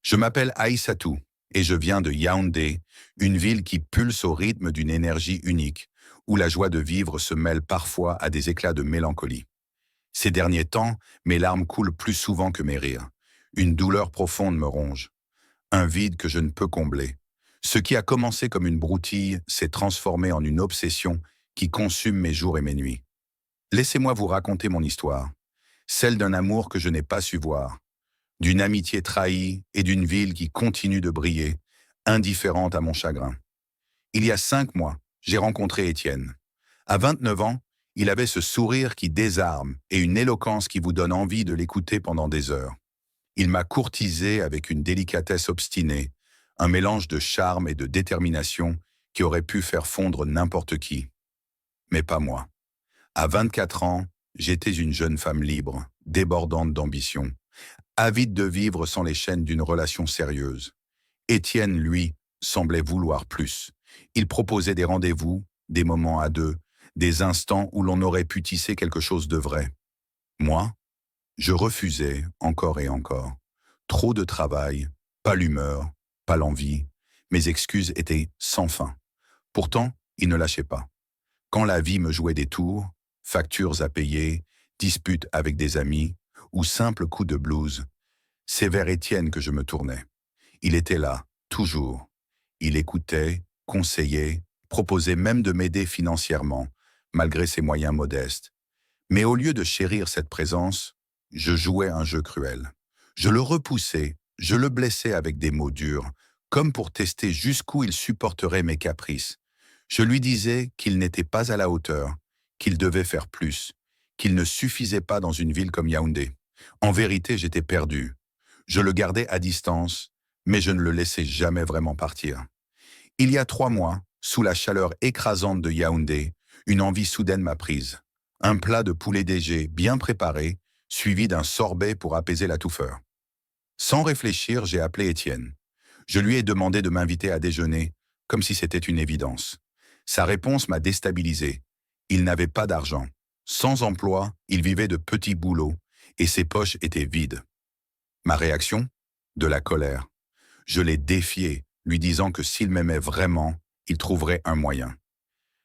Je m'appelle Aïssatou et je viens de Yaoundé, une ville qui pulse au rythme d'une énergie unique, où la joie de vivre se mêle parfois à des éclats de mélancolie. Ces derniers temps, mes larmes coulent plus souvent que mes rires. Une douleur profonde me ronge, un vide que je ne peux combler. Ce qui a commencé comme une broutille s'est transformé en une obsession qui consume mes jours et mes nuits. Laissez-moi vous raconter mon histoire, celle d'un amour que je n'ai pas su voir, d'une amitié trahie et d'une ville qui continue de briller, indifférente à mon chagrin. Il y a 5 mois, j'ai rencontré Étienne. À 29 ans, il avait ce sourire qui désarme et une éloquence qui vous donne envie de l'écouter pendant des heures. Il m'a courtisé avec une délicatesse obstinée, un mélange de charme et de détermination qui aurait pu faire fondre n'importe qui. Mais pas moi. À 24 ans, j'étais une jeune femme libre, débordante d'ambition, avide de vivre sans les chaînes d'une relation sérieuse. Étienne, lui, semblait vouloir plus. Il proposait des rendez-vous, des moments à deux, des instants où l'on aurait pu tisser quelque chose de vrai. Moi, je refusais encore et encore. Trop de travail, pas l'humeur, pas l'envie. Mes excuses étaient sans fin. Pourtant, il ne lâchait pas. Quand la vie me jouait des tours, factures à payer, disputes avec des amis ou simples coups de blues, c'est vers Étienne que je me tournais. Il était là, toujours. Il écoutait, conseillait, proposait même de m'aider financièrement, malgré ses moyens modestes. Mais au lieu de chérir cette présence, je jouais un jeu cruel. Je le repoussais, je le blessais avec des mots durs, comme pour tester jusqu'où il supporterait mes caprices. Je lui disais qu'il n'était pas à la hauteur, qu'il devait faire plus, qu'il ne suffisait pas dans une ville comme Yaoundé. En vérité, j'étais perdu. Je le gardais à distance, mais je ne le laissais jamais vraiment partir. Il y a 3 mois, sous la chaleur écrasante de Yaoundé, une envie soudaine m'a prise. Un plat de poulet DG bien préparé, suivi d'un sorbet pour apaiser la touffeur. Sans réfléchir, j'ai appelé Étienne. Je lui ai demandé de m'inviter à déjeuner, comme si c'était une évidence. Sa réponse m'a déstabilisé. Il n'avait pas d'argent. Sans emploi, il vivait de petits boulots, et ses poches étaient vides. Ma réaction? De la colère. Je l'ai défié, lui disant que s'il m'aimait vraiment, il trouverait un moyen.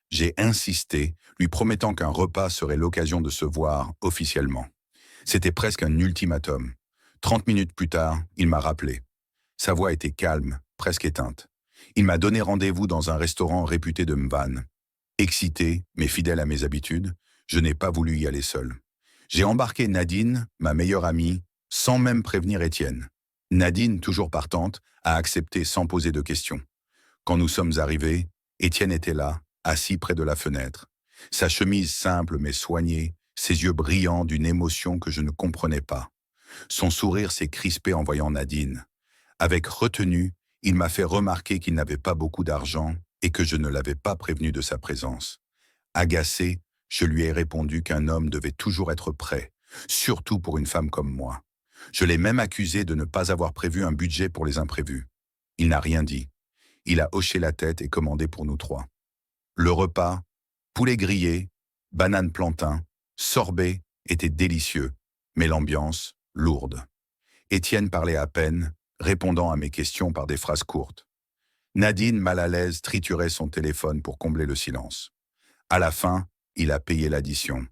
J'ai insisté, lui promettant qu'un repas serait l'occasion de se voir officiellement. C'était presque un ultimatum. 30 minutes plus tard, il m'a rappelé. Sa voix était calme, presque éteinte. Il m'a donné rendez-vous dans un restaurant réputé de Mvan. Excité, mais fidèle à mes habitudes, je n'ai pas voulu y aller seul. J'ai embarqué Nadine, ma meilleure amie, sans même prévenir Étienne. Nadine, toujours partante, a accepté sans poser de questions. Quand nous sommes arrivés, Étienne était là, assis près de la fenêtre. Sa chemise simple mais soignée, ses yeux brillants d'une émotion que je ne comprenais pas. Son sourire s'est crispé en voyant Nadine. Avec retenue, il m'a fait remarquer qu'il n'avait pas beaucoup d'argent et que je ne l'avais pas prévenu de sa présence. Agacé, je lui ai répondu qu'un homme devait toujours être prêt, surtout pour une femme comme moi. Je l'ai même accusé de ne pas avoir prévu un budget pour les imprévus. Il n'a rien dit. Il a hoché la tête et commandé pour nous 3. Le repas, poulet grillé, banane plantain, sorbet, était délicieux, mais l'ambiance, lourde. Étienne parlait à peine, répondant à mes questions par des phrases courtes. Nadine, mal à l'aise, triturait son téléphone pour combler le silence. À la fin, il a payé l'addition.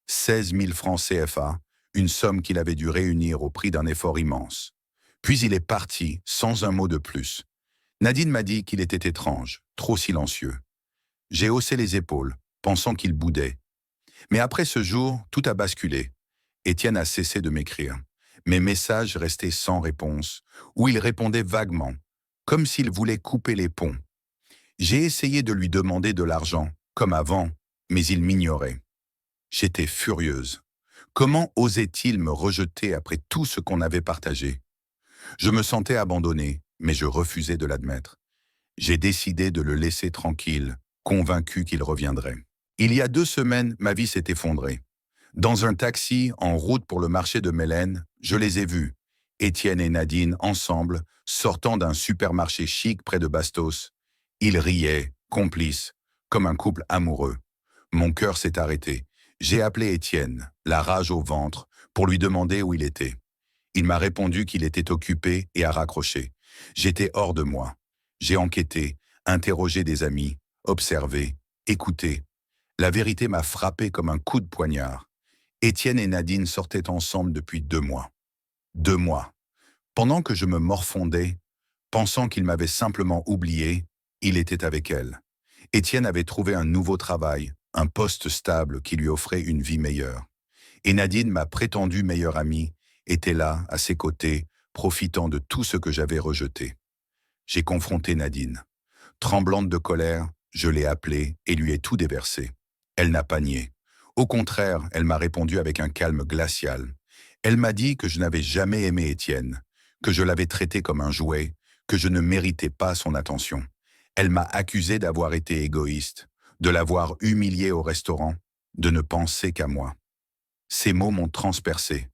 16 000 francs CFA, une somme qu'il avait dû réunir au prix d'un effort immense. Puis il est parti, sans un mot de plus. Nadine m'a dit qu'il était étrange, trop silencieux. J'ai haussé les épaules, pensant qu'il boudait. Mais après ce jour, tout a basculé. Étienne a cessé de m'écrire. Mes messages restaient sans réponse, ou il répondait vaguement, comme s'il voulait couper les ponts. J'ai essayé de lui demander de l'argent, comme avant, mais il m'ignorait. J'étais furieuse. Comment osait-il me rejeter après tout ce qu'on avait partagé? Je me sentais abandonnée, mais je refusais de l'admettre. J'ai décidé de le laisser tranquille, convaincu qu'il reviendrait. Il y a 2 semaines, ma vie s'est effondrée. Dans un taxi, en route pour le marché de Mélène, je les ai vus, Étienne et Nadine, ensemble, sortant d'un supermarché chic près de Bastos. Ils riaient, complices, comme un couple amoureux. Mon cœur s'est arrêté. J'ai appelé Étienne, la rage au ventre, pour lui demander où il était. Il m'a répondu qu'il était occupé et a raccroché. J'étais hors de moi. J'ai enquêté, interrogé des amis, observé, écouté. La vérité m'a frappé comme un coup de poignard. Étienne et Nadine sortaient ensemble depuis 2 mois. 2 mois. Pendant que je me morfondais, pensant qu'il m'avait simplement oublié, il était avec elle. Étienne avait trouvé un nouveau travail, un poste stable qui lui offrait une vie meilleure. Et Nadine, ma prétendue meilleure amie, était là, à ses côtés, profitant de tout ce que j'avais rejeté. J'ai confronté Nadine. Tremblante de colère, je l'ai appelée et lui ai tout déversé. Elle n'a pas nié. Au contraire, elle m'a répondu avec un calme glacial. Elle m'a dit que je n'avais jamais aimé Étienne, que je l'avais traité comme un jouet, que je ne méritais pas son attention. Elle m'a accusé d'avoir été égoïste, de l'avoir humilié au restaurant, de ne penser qu'à moi. Ces mots m'ont transpercé.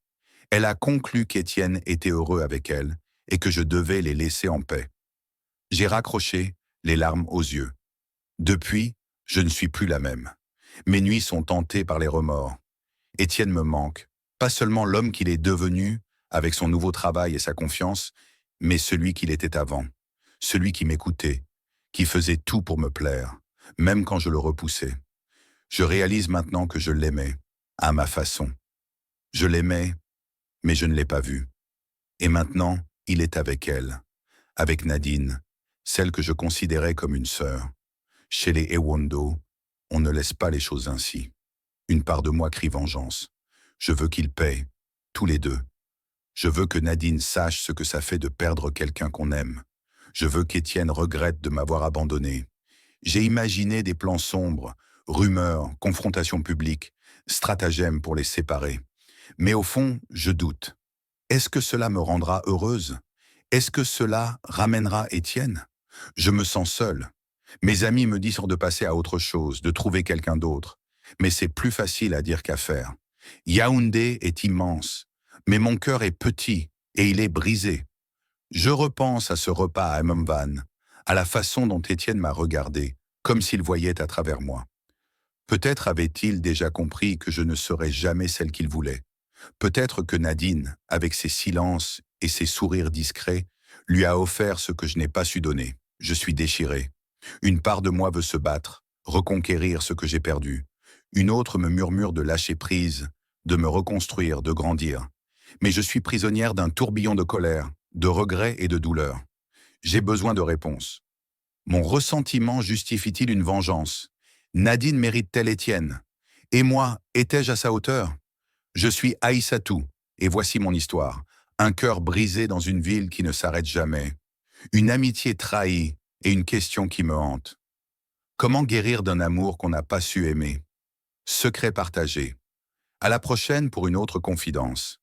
Elle a conclu qu'Étienne était heureux avec elle et que je devais les laisser en paix. J'ai raccroché, les larmes aux yeux. Depuis, je ne suis plus la même. Mes nuits sont hantées par les remords. Étienne me manque, pas seulement l'homme qu'il est devenu, avec son nouveau travail et sa confiance, mais celui qu'il était avant, celui qui m'écoutait, qui faisait tout pour me plaire, même quand je le repoussais. Je réalise maintenant que je l'aimais, à ma façon. Je l'aimais, mais je ne l'ai pas vu. Et maintenant, il est avec elle, avec Nadine, celle que je considérais comme une sœur. Chez les Ewondo, on ne laisse pas les choses ainsi. Une part de moi crie vengeance. Je veux qu'ils paient, tous les deux. Je veux que Nadine sache ce que ça fait de perdre quelqu'un qu'on aime. Je veux qu'Étienne regrette de m'avoir abandonné. J'ai imaginé des plans sombres, rumeurs, confrontations publiques, stratagèmes pour les séparer. Mais au fond, je doute. Est-ce que cela me rendra heureuse? Est-ce que cela ramènera Étienne? Je me sens seul. Mes amis me disent de passer à autre chose, de trouver quelqu'un d'autre. Mais c'est plus facile à dire qu'à faire. Yaoundé est immense, mais mon cœur est petit et il est brisé. Je repense à ce repas à Mmvan, à la façon dont Étienne m'a regardé, comme s'il voyait à travers moi. Peut-être avait-il déjà compris que je ne serais jamais celle qu'il voulait. Peut-être que Nadine, avec ses silences et ses sourires discrets, lui a offert ce que je n'ai pas su donner. Je suis déchiré. Une part de moi veut se battre, reconquérir ce que j'ai perdu. Une autre me murmure de lâcher prise, de me reconstruire, de grandir. Mais je suis prisonnière d'un tourbillon de colère, de regrets et de douleur. J'ai besoin de réponses. Mon ressentiment justifie-t-il une vengeance? Nadine mérite-t-elle Étienne? Et moi, étais-je à sa hauteur? Je suis Aïssatou, et voici mon histoire. Un cœur brisé dans une ville qui ne s'arrête jamais. Une amitié trahie et une question qui me hante. Comment guérir d'un amour qu'on n'a pas su aimer? Secret partagé. À la prochaine pour une autre confidence.